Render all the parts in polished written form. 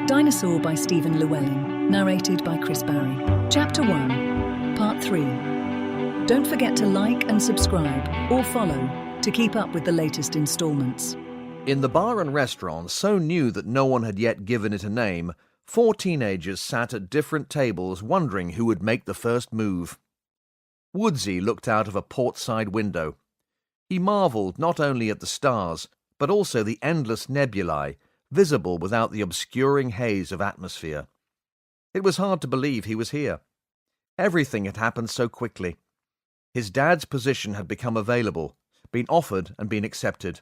Dinosaur by Stephen Llewelyn, narrated by Chris Barrie. Chapter 1, Part 3. Don't forget to like and subscribe or follow to keep up with the latest installments. In the bar and restaurant, so new that no one had yet given it a name, 4 teenagers sat at different tables wondering who would make the first move. Woodsy looked out of a port-side window. He marvelled not only at the stars, but also the endless nebulae, visible without the obscuring haze of atmosphere. It was hard to believe he was here. Everything had happened so quickly. His dad's position had become available, been offered and been accepted.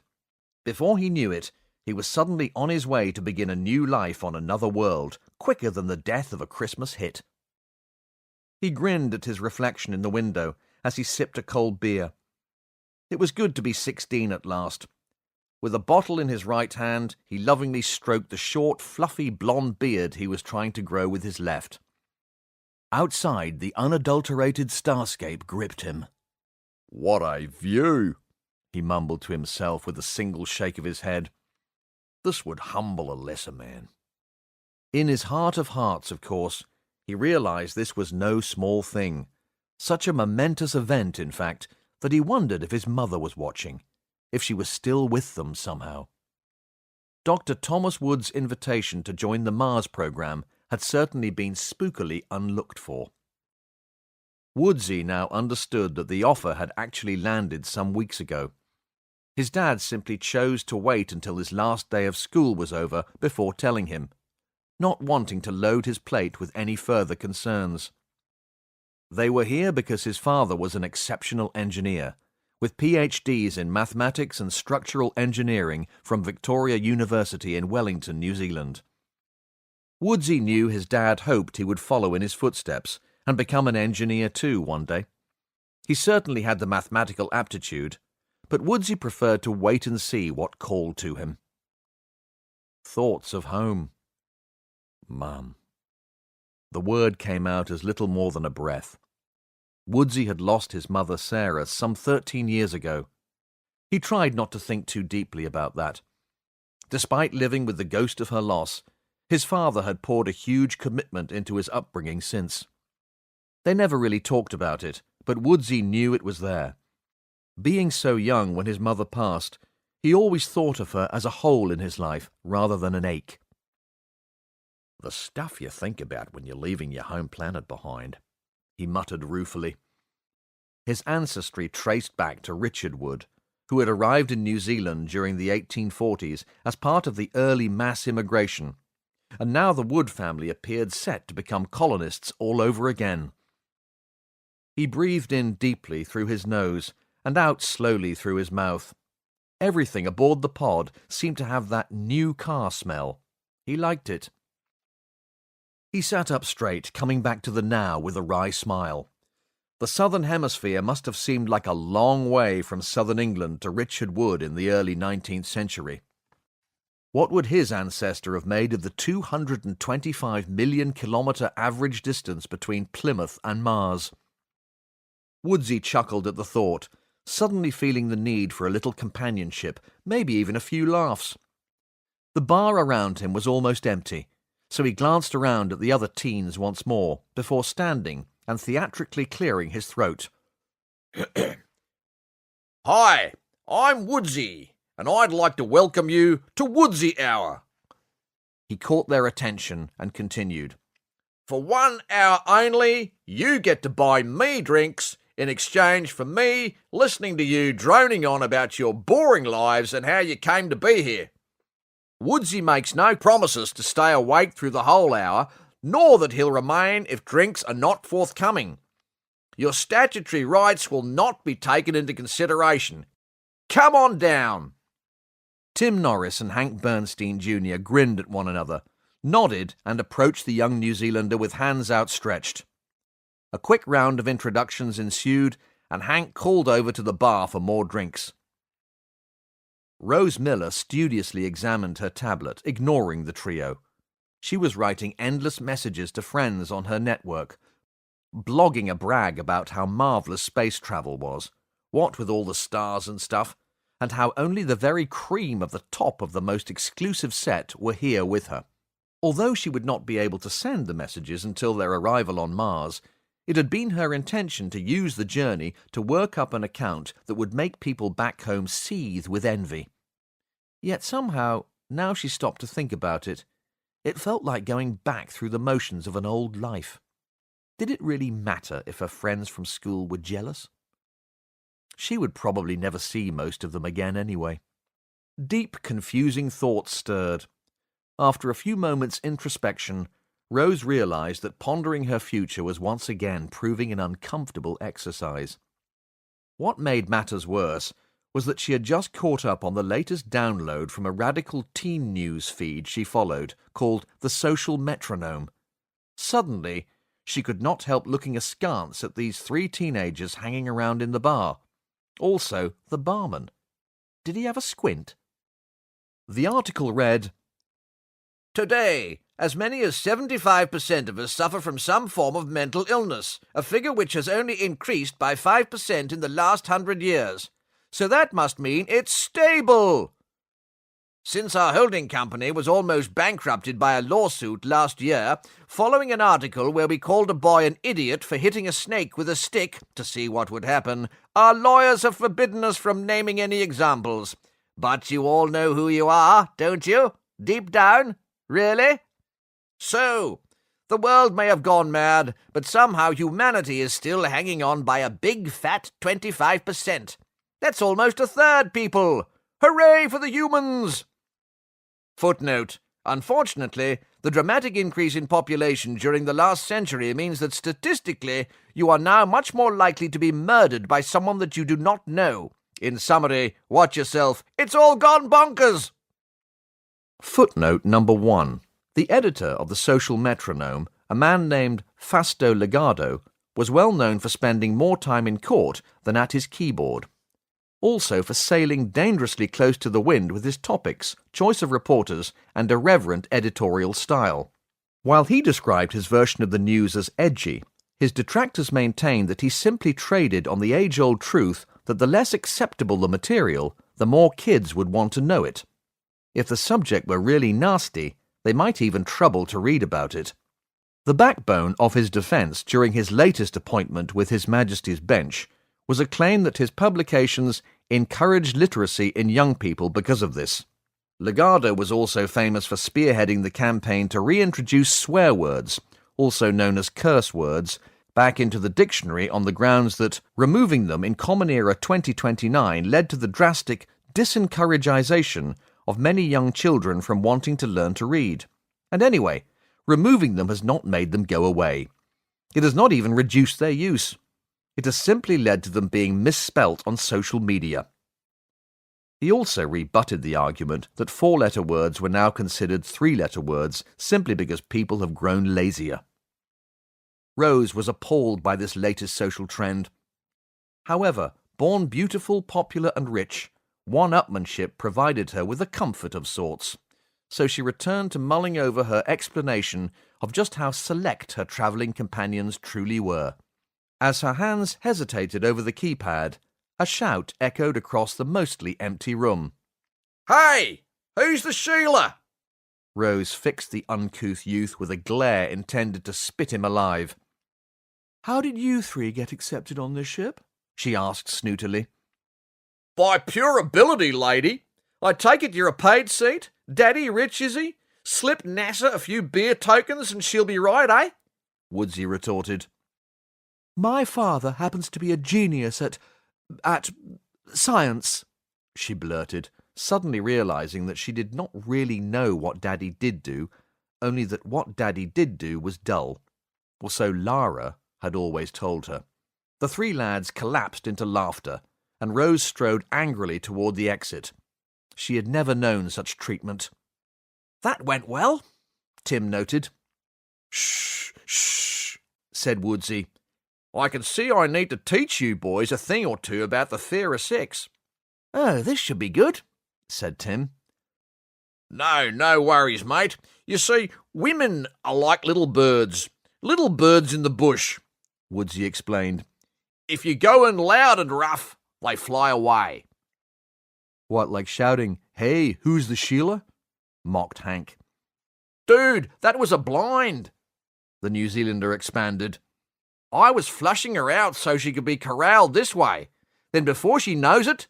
Before he knew it, he was suddenly on his way to begin a new life on another world, quicker than the death of a Christmas hit. He grinned at his reflection in the window as he sipped a cold beer. It was good to be 16 at last. With a bottle in his right hand, he lovingly stroked the short, fluffy blonde beard he was trying to grow with his left. Outside, the unadulterated starscape gripped him. "What a view!" he mumbled to himself with a single shake of his head. "This would humble a lesser man." In his heart of hearts, of course, he realized this was no small thing. Such a momentous event, in fact, that he wondered if his mother was watching, if she was still with them somehow. Dr. Thomas Wood's invitation to join the Mars program had certainly been spookily unlooked for. Woodsy now understood that the offer had actually landed some weeks ago. His dad simply chose to wait until his last day of school was over before telling him, not wanting to load his plate with any further concerns. They were here because his father was an exceptional engineer, with PhDs in mathematics and structural engineering from Victoria University in Wellington, New Zealand. Woodsy knew his dad hoped he would follow in his footsteps and become an engineer too one day. He certainly had the mathematical aptitude, but Woodsy preferred to wait and see what called to him. Thoughts of home. Mum. The word came out as little more than a breath. Woodsy had lost his mother Sarah some 13 years ago. He tried not to think too deeply about that. Despite living with the ghost of her loss, his father had poured a huge commitment into his upbringing since. They never really talked about it, but Woodsy knew it was there. Being so young when his mother passed, he always thought of her as a hole in his life rather than an ache. "The stuff you think about when you're leaving your home planet behind," he muttered ruefully. His ancestry traced back to Richard Wood, who had arrived in New Zealand during the 1840s as part of the early mass immigration, and now the Wood family appeared set to become colonists all over again. He breathed in deeply through his nose and out slowly through his mouth. Everything aboard the pod seemed to have that new car smell. He liked it. He sat up straight, coming back to the now with a wry smile. The southern hemisphere must have seemed like a long way from southern England to Richard Wood in the early 19th century. What would his ancestor have made of the 225 million kilometre average distance between Plymouth and Mars? Woodsy chuckled at the thought, suddenly feeling the need for a little companionship, maybe even a few laughs. The bar around him was almost empty, so he glanced around at the other teens once more, before standing and theatrically clearing his throat. "Hi, I'm Woodsy, and I'd like to welcome you to Woodsy Hour." He caught their attention and continued. "For 1 hour only, you get to buy me drinks in exchange for me listening to you droning on about your boring lives and how you came to be here. Woodsy makes no promises to stay awake through the whole hour, nor that he'll remain if drinks are not forthcoming. Your statutory rights will not be taken into consideration. Come on down." Tim Norris and Hank Bernstein Jr. grinned at one another, nodded and approached the young New Zealander with hands outstretched. A quick round of introductions ensued, and Hank called over to the bar for more drinks. Rose Miller studiously examined her tablet, ignoring the trio. She was writing endless messages to friends on her network, blogging a brag about how marvellous space travel was, what with all the stars and stuff, and how only the very cream of the top of the most exclusive set were here with her. Although she would not be able to send the messages until their arrival on Mars, it had been her intention to use the journey to work up an account that would make people back home seethe with envy. Yet somehow, now she stopped to think about it, it felt like going back through the motions of an old life. Did it really matter if her friends from school were jealous? She would probably never see most of them again anyway. Deep, confusing thoughts stirred. After a few moments' introspection, Rose realized that pondering her future was once again proving an uncomfortable exercise. What made matters worse was that she had just caught up on the latest download from a radical teen news feed she followed, called The Social Metronome. Suddenly, she could not help looking askance at these 3 teenagers hanging around in the bar. Also, the barman. Did he have a squint? The article read, "Today, as many as 75% of us suffer from some form of mental illness, a figure which has only increased by 5% in the last 100 years. So that must mean it's stable. Since our holding company was almost bankrupted by a lawsuit last year, following an article where we called a boy an idiot for hitting a snake with a stick to see what would happen, our lawyers have forbidden us from naming any examples. But you all know who you are, don't you? Deep down? Really? So, the world may have gone mad, but somehow humanity is still hanging on by a big fat 25%. That's almost a third, people! Hooray for the humans! Footnote. Unfortunately, the dramatic increase in population during the last century means that statistically you are now much more likely to be murdered by someone that you do not know. In summary, watch yourself. It's all gone bonkers! Footnote number 1. The editor of the Social Metronome, a man named Fasto Legardo, was well known for spending more time in court than at his keyboard. Also for sailing dangerously close to the wind with his topics, choice of reporters, and irreverent editorial style. While he described his version of the news as edgy, his detractors maintained that he simply traded on the age-old truth that the less acceptable the material, the more kids would want to know it. If the subject were really nasty, they might even trouble to read about it. The backbone of his defense during his latest appointment with His Majesty's bench was a claim that his publications encouraged literacy in young people because of this. Legardo was also famous for spearheading the campaign to reintroduce swear words, also known as curse words, back into the dictionary on the grounds that removing them in Common Era 2029 led to the drastic disencouragization of many young children from wanting to learn to read. And anyway, removing them has not made them go away. It has not even reduced their use. It has simply led to them being misspelt on social media. He also rebutted the argument that 4-letter words were now considered 3-letter words simply because people have grown lazier. Rose was appalled by this latest social trend. However, born beautiful, popular and rich, one-upmanship provided her with a comfort of sorts, so she returned to mulling over her explanation of just how select her travelling companions truly were. As her hands hesitated over the keypad, a shout echoed across the mostly empty room. "Hey! Who's the Sheila?" Rose fixed the uncouth youth with a glare intended to spit him alive. "How did you 3 get accepted on this ship?" she asked snootily. "By pure ability, lady. I take it you're a paid seat? Daddy rich, is he? Slip NASA a few beer tokens and she'll be right, eh?" Woodsy retorted. "My father happens to be a genius at science," she blurted, suddenly realizing that she did not really know what Daddy did do, only that what Daddy did do was dull. Or so Lara had always told her. The 3 lads collapsed into laughter, and Rose strode angrily toward the exit. She had never known such treatment. "That went well," Tim noted. "Shh, shh," said Woodsy. "I can see I need to teach you boys a thing or two about the fear of sex." "Oh, this should be good," said Tim. No worries, mate. You see, women are like little birds in the bush," Woodsy explained. "If you go in loud and rough, they fly away." "What, like shouting, 'Hey, who's the Sheila?'" mocked Hank. Dude, that was a blind, the New Zealander expanded. I was flushing her out so she could be corralled this way. Then before she knows it,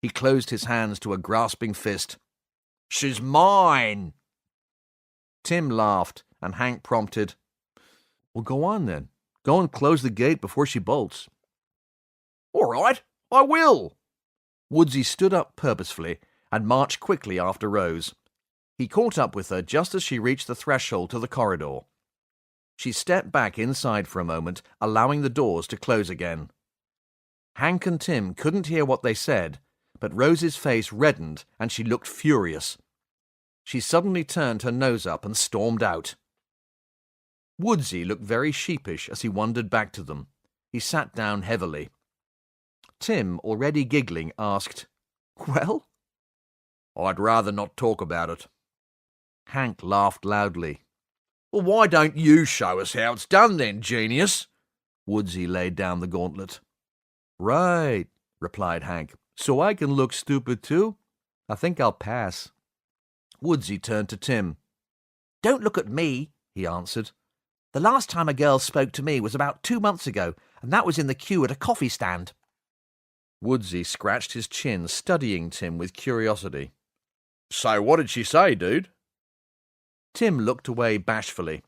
he closed his hands to a grasping fist. She's mine. Tim laughed, and Hank prompted, Well, go on then. Go and close the gate before she bolts. All right, I will. Woodsy stood up purposefully and marched quickly after Rose. He caught up with her just as she reached the threshold to the corridor. She stepped back inside for a moment, allowing the doors to close again. Hank and Tim couldn't hear what they said, but Rose's face reddened and she looked furious. She suddenly turned her nose up and stormed out. Woodsy looked very sheepish as he wandered back to them. He sat down heavily. Tim, already giggling, asked, Well? I'd rather not talk about it. Hank laughed loudly. Well, why don't you show us how it's done then, genius? Woodsy laid down the gauntlet. Right, replied Hank. So I can look stupid too? I think I'll pass. Woodsy turned to Tim. Don't look at me, he answered. The last time a girl spoke to me was about 2 months ago, and that was in the queue at a coffee stand. Woodsy scratched his chin, studying Tim with curiosity. So what did she say, dude? Tim looked away bashfully.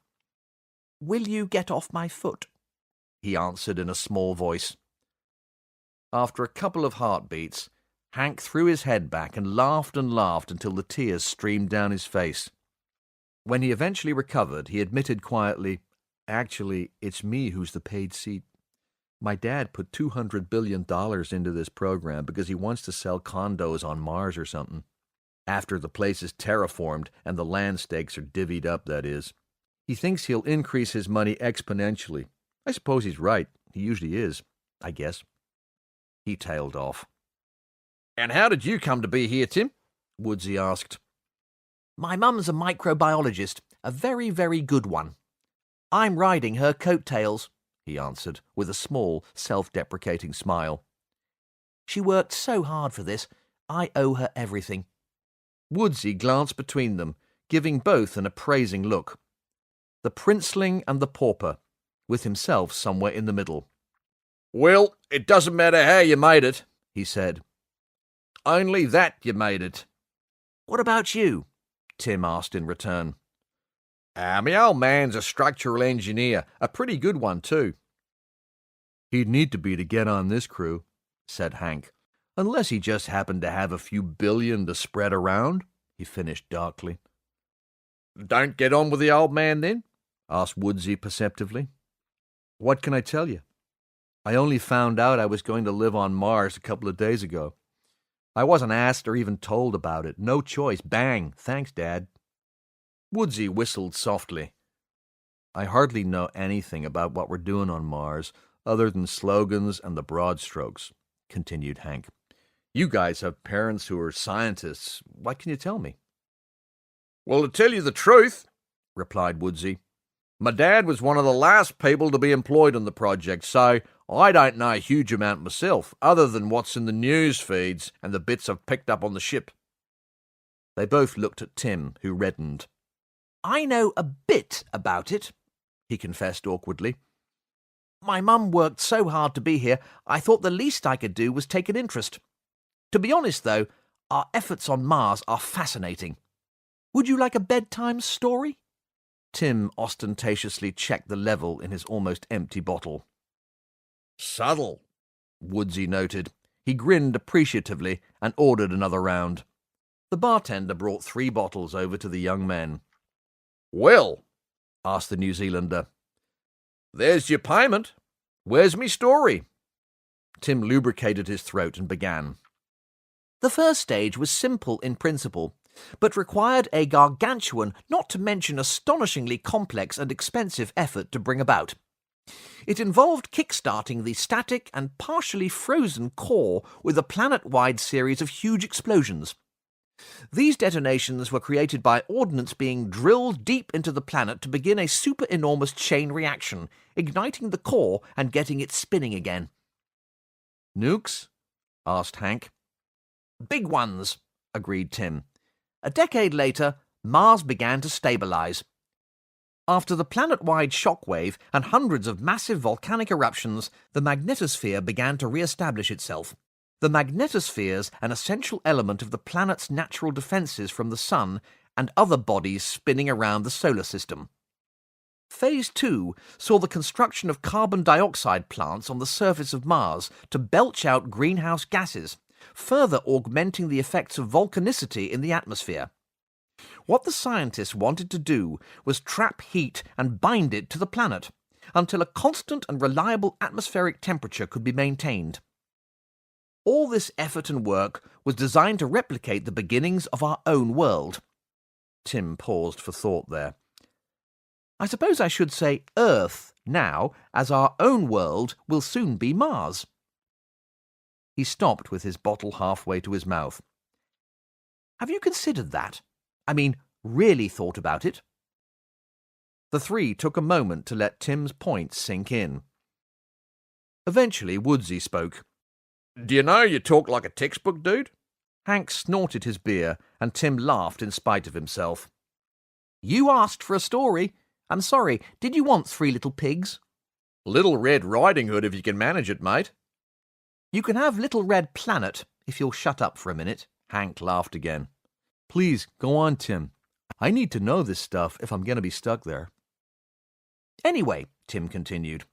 Will you get off my foot? He answered in a small voice. After a couple of heartbeats, Hank threw his head back and laughed until the tears streamed down his face. When he eventually recovered, he admitted quietly, Actually, it's me who's the paid seat. My dad put $200 billion into this program because he wants to sell condos on Mars or something. After the place is terraformed and the land stakes are divvied up, that is. He thinks he'll increase his money exponentially. I suppose he's right. He usually is, I guess. He tailed off. And how did you come to be here, Tim? Woodsy asked. My mum's a microbiologist, a very, very good one. I'm riding her coattails, he answered, with a small, self-deprecating smile. She worked so hard for this, I owe her everything. Woodsy glanced between them, giving both an appraising look. The princeling and the pauper, with himself somewhere in the middle. Well, it doesn't matter how you made it, he said. Only that you made it. What about you? Tim asked in return. My old man's a structural engineer, a pretty good one too. He'd need to be to get on this crew, said Hank, unless he just happened to have a few billion to spread around, he finished darkly. Don't get on with the old man then? Asked Woodsy perceptively. What can I tell you? I only found out I was going to live on Mars a couple of days ago. I wasn't asked or even told about it. No choice. Bang. Thanks, Dad. Woodsy whistled softly. I hardly know anything about what we're doing on Mars, other than slogans and the broad strokes, continued Hank. You guys have parents who are scientists. What can you tell me? Well, to tell you the truth, replied Woodsy, my dad was one of the last people to be employed on the project, so I don't know a huge amount myself, other than what's in the news feeds and the bits I've picked up on the ship. They both looked at Tim, who reddened. I know a bit about it, he confessed awkwardly. My mum worked so hard to be here, I thought the least I could do was take an interest. To be honest, though, our efforts on Mars are fascinating. Would you like a bedtime story? Tim ostentatiously checked the level in his almost empty bottle. Subtle, Woodsy noted. He grinned appreciatively and ordered another round. The bartender brought 3 bottles over to the young men. Well, asked the New Zealander, there's your payment. Where's me story? Tim lubricated his throat and began. The first stage was simple in principle, but required a gargantuan, not to mention astonishingly complex and expensive effort to bring about. It involved kickstarting the static and partially frozen core with a planet-wide series of huge explosions. These detonations were created by ordnance being drilled deep into the planet to begin a super-enormous chain reaction, igniting the core and getting it spinning again. Nukes? Asked Hank. Big ones, agreed Tim. A decade later, Mars began to stabilize. After the planet-wide shockwave and hundreds of massive volcanic eruptions, the magnetosphere began to re-establish itself. The magnetosphere's an essential element of the planet's natural defenses from the Sun and other bodies spinning around the solar system. Phase 2 saw the construction of carbon dioxide plants on the surface of Mars to belch out greenhouse gases, further augmenting the effects of volcanicity in the atmosphere. What the scientists wanted to do was trap heat and bind it to the planet until a constant and reliable atmospheric temperature could be maintained. All this effort and work was designed to replicate the beginnings of our own world. Tim paused for thought there. I suppose I should say Earth now, as our own world will soon be Mars. He stopped with his bottle halfway to his mouth. Have you considered that? I mean, really thought about it? The three took a moment to let Tim's point sink in. Eventually, Woodsy spoke. Do you know you talk like a textbook, dude? Hank snorted his beer, and Tim laughed in spite of himself. You asked for a story. I'm sorry, did you want Three Little Pigs? Little Red Riding Hood if you can manage it, mate. You can have Little Red Planet, if you'll shut up for a minute. Hank laughed again. Please, go on, Tim. I need to know this stuff if I'm going to be stuck there. Anyway, Tim continued,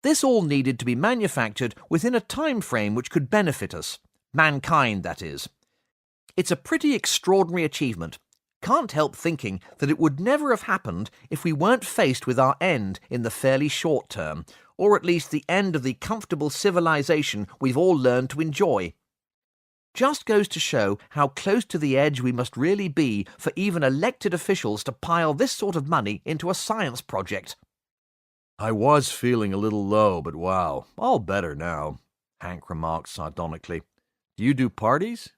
this all needed to be manufactured within a time frame which could benefit us. Mankind, that is. It's a pretty extraordinary achievement. Can't help thinking that it would never have happened if we weren't faced with our end in the fairly short term, or at least the end of the comfortable civilization we've all learned to enjoy. Just goes to show how close to the edge we must really be for even elected officials to pile this sort of money into a science project. I was feeling a little low, but wow, all better now, Hank remarked sardonically. Do you do parties?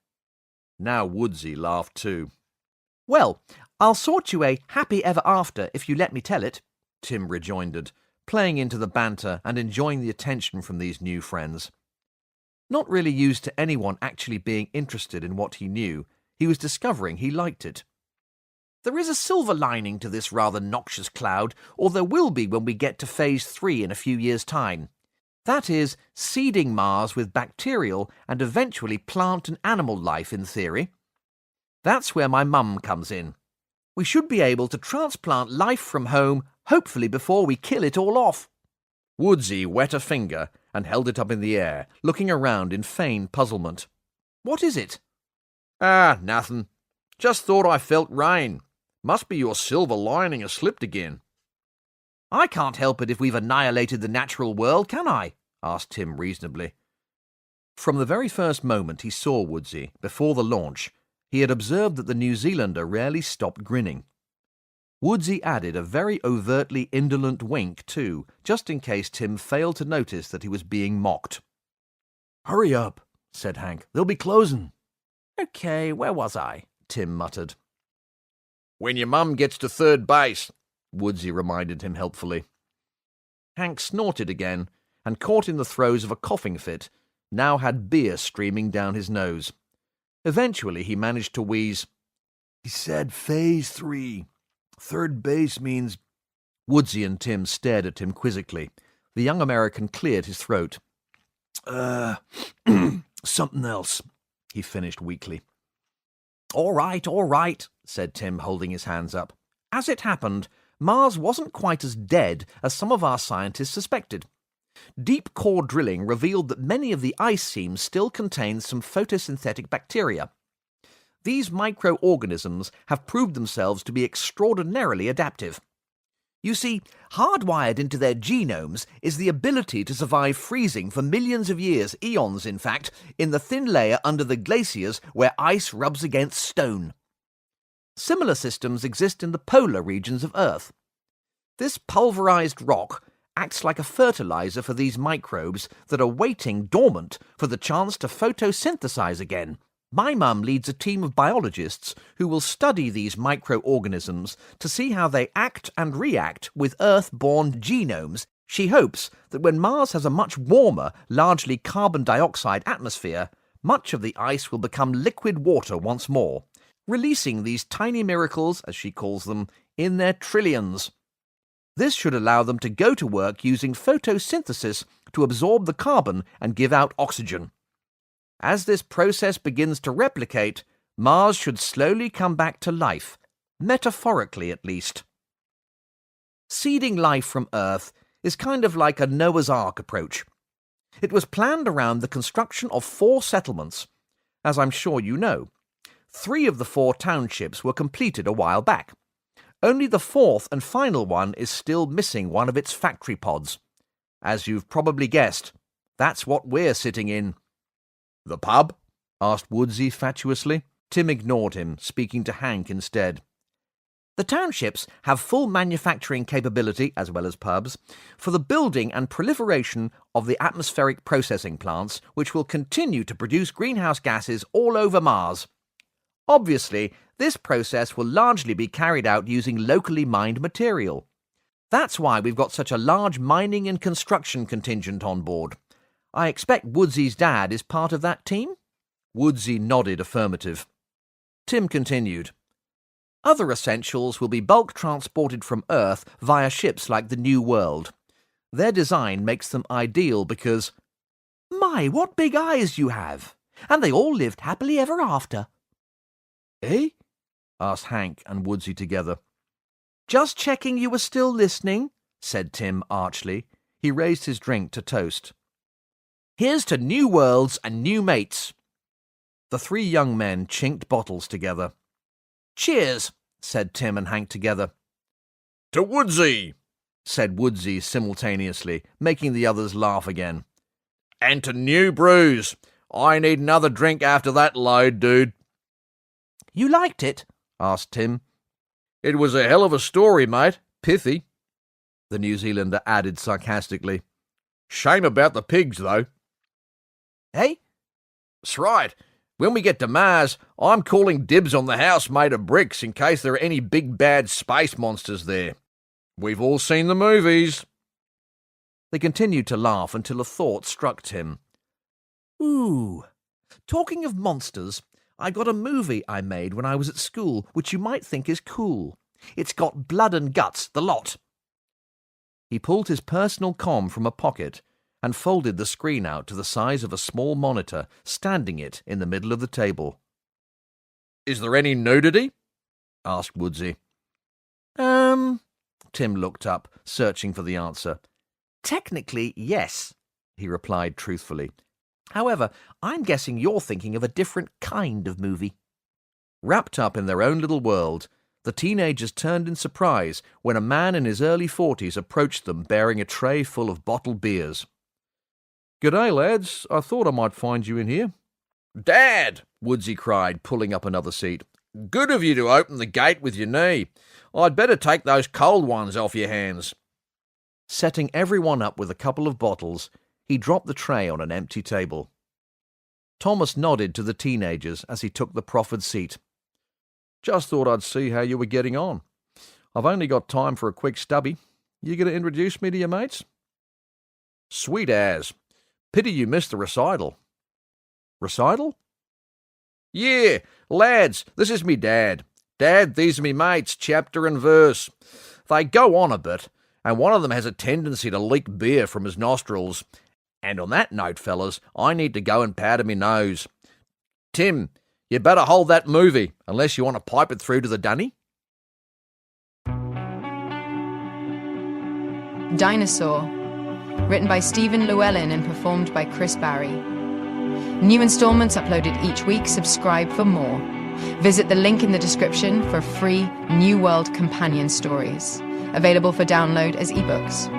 Now Woodsy laughed too. Well, I'll sort you a happy ever after if you let me tell it, Tim rejoined, playing into the banter and enjoying the attention from these new friends. Not really used to anyone actually being interested in what he knew, he was discovering he liked it. There is a silver lining to this rather noxious cloud, or there will be when we get to Phase 3 in a few years' time. That is, seeding Mars with bacterial and eventually plant and animal life in theory. That's where my mum comes in. We should be able to transplant life from home, hopefully before we kill it all off. Woodsy wet a finger and held it up in the air, looking around in feigned puzzlement. What is it? Ah, nothing. Just thought I felt rain. Must be your silver lining has slipped again. I can't help it if we've annihilated the natural world, can I? Asked Tim reasonably. From the very first moment he saw Woodsy, before the launch, he had observed that the New Zealander rarely stopped grinning. Woodsy added a very overtly indolent wink, too, just in case Tim failed to notice that he was being mocked. Hurry up, said Hank. They'll be closing. Okay, where was I? Tim muttered. When your mum gets to third base, Woodsy reminded him helpfully. Hank snorted again, and caught in the throes of a coughing fit, now had beer streaming down his nose. Eventually he managed to wheeze, He said Phase 3. Third base means... Woodsy and Tim stared at him quizzically. The young American cleared his throat. Something else, he finished weakly. All right, said Tim, holding his hands up. As it happened, Mars wasn't quite as dead as some of our scientists suspected. Deep core drilling revealed that many of the ice seams still contained some photosynthetic bacteria. These microorganisms have proved themselves to be extraordinarily adaptive. You see, hardwired into their genomes is the ability to survive freezing for millions of years, eons in fact, in the thin layer under the glaciers where ice rubs against stone. Similar systems exist in the polar regions of Earth. This pulverized rock acts like a fertilizer for these microbes that are waiting dormant for the chance to photosynthesize again. My mum leads a team of biologists who will study these microorganisms to see how they act and react with Earth-born genomes. She hopes that when Mars has a much warmer, largely carbon dioxide atmosphere, much of the ice will become liquid water once more, releasing these tiny miracles, as she calls them, in their trillions. This should allow them to go to work using photosynthesis to absorb the carbon and give out oxygen. As this process begins to replicate, Mars should slowly come back to life, metaphorically at least. Seeding life from Earth is kind of like a Noah's Ark approach. It was planned around the construction of 4 settlements. As I'm sure you know, 3 of the 4 townships were completed a while back. Only the 4th and final one is still missing one of its factory pods. As you've probably guessed, that's what we're sitting in. "The pub?" asked Woodsy fatuously. Tim ignored him, speaking to Hank instead. "The townships have full manufacturing capability, as well as pubs, for the building and proliferation of the atmospheric processing plants, which will continue to produce greenhouse gases all over Mars. Obviously, this process will largely be carried out using locally mined material. That's why we've got such a large mining and construction contingent on board. I expect Woodsy's dad is part of that team?" Woodsy nodded affirmative. Tim continued. "Other essentials will be bulk transported from Earth via ships like the New World. Their design makes them ideal because—" "My, what big eyes you have! And they all lived happily ever after." "Eh?" asked Hank and Woodsy together. "Just checking you were still listening," said Tim archly. He raised his drink to toast. "Here's to new worlds and new mates." The 3 young men chinked bottles together. "Cheers," said Tim and Hank together. "To Woodsy," said Woodsy simultaneously, making the others laugh again. "And to new brews. I need another drink after that load, dude." "You liked it?" asked Tim. "It was a hell of a story, mate. Pithy," the New Zealander added sarcastically. "Shame about the pigs, though." "Hey?" "That's right. When we get to Mars, I'm calling dibs on the house made of bricks in case there are any big bad space monsters there. We've all seen the movies." They continued to laugh until a thought struck Tim. "Ooh, talking of monsters, I got a movie I made when I was at school, which you might think is cool. It's got blood and guts, the lot." He pulled his personal comm from a pocket and folded the screen out to the size of a small monitor, standing it in the middle of the table. "Is there any nudity?" asked Woodsy. Tim looked up, searching for the answer. "Technically, yes," he replied truthfully. "However, I'm guessing you're thinking of a different kind of movie." Wrapped up in their own little world, the teenagers turned in surprise when a man in his early 40s approached them bearing a tray full of bottled beers. "G'day, lads. I thought I might find you in here." "Dad!" Woodsy cried, pulling up another seat. "Good of you to open the gate with your knee. I'd better take those cold ones off your hands." Setting everyone up with a couple of bottles, he dropped the tray on an empty table. Thomas nodded to the teenagers as he took the proffered seat. "Just thought I'd see how you were getting on. I've only got time for a quick stubby. You going to introduce me to your mates?" "Sweet as. Pity you missed the recital." "Recital?" "Yeah, lads, this is me dad. Dad, these are me mates, chapter and verse. They go on a bit, and one of them has a tendency to leak beer from his nostrils. And on that note, fellas, I need to go and powder me nose. Tim, you better hold that movie, unless you want to pipe it through to the dunny." Dinosaur, written by Stephen Llewelyn and performed by Chris Barrie. New installments uploaded each week. Subscribe for more. Visit the link in the description for free New World companion stories, available for download as ebooks.